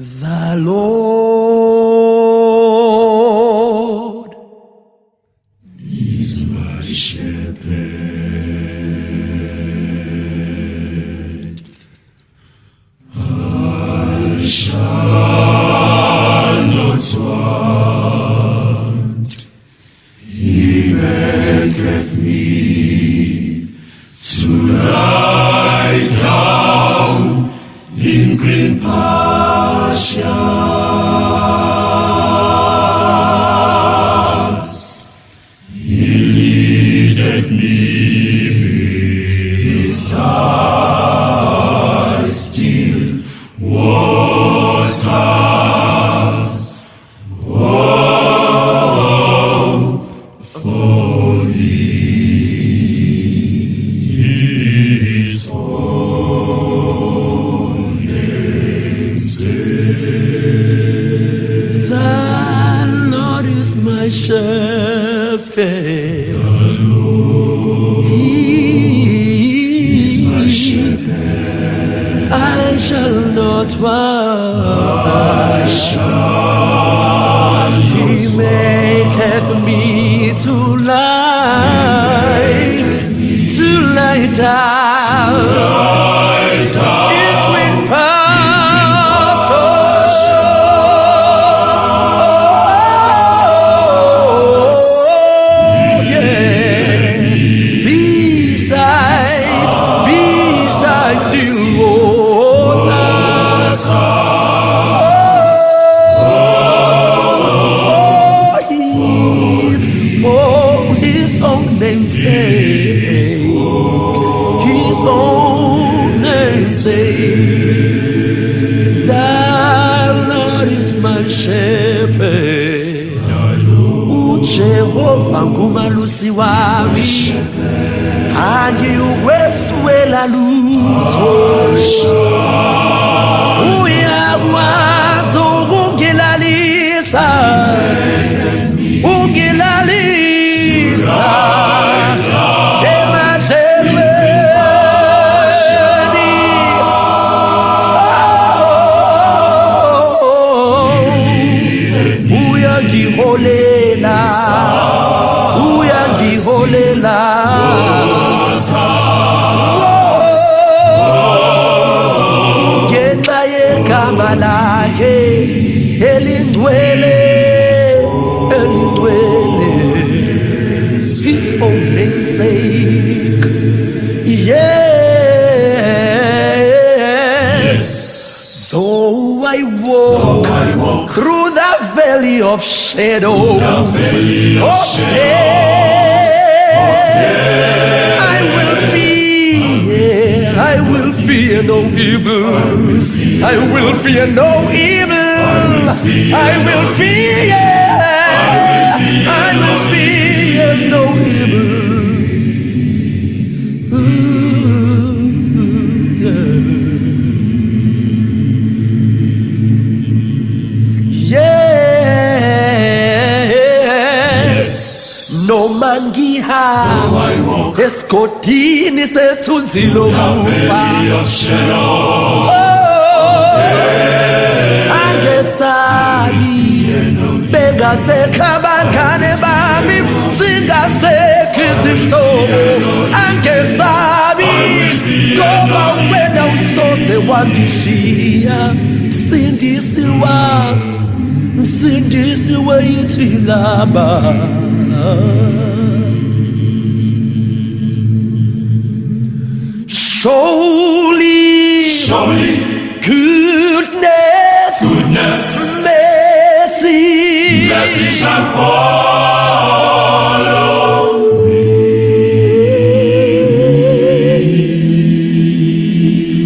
The Lord is my shepherd. I shall not want. He maketh me to lie down in green pastures. He leadeth me beside still waters. Oh, for He is my shepherd. The Lord is my shepherd. I shall not want. He maketh me to lie down in green pastures. Jehova ngumalusi wami, angiweswela lutho. Uyakwazi ukungilalisa, uyangiholela ngenxa yegama lakhe elingcwele, His own namesake. Yes, though I walk through the valley of shadow of death, I will fear no evil. I will fear no evil. I will fear no evil. Noma ngihamba esigodini sethunzi lokufa, angesabi bengasekho abangane bami, zingasekho izihlobo, angesabi ngoba wena usose wangishiya. Msindisi wa Yithi Laba. Surely goodness, mercy shall follow me.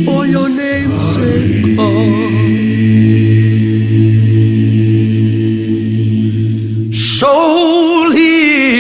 For your name's sake, God. Surely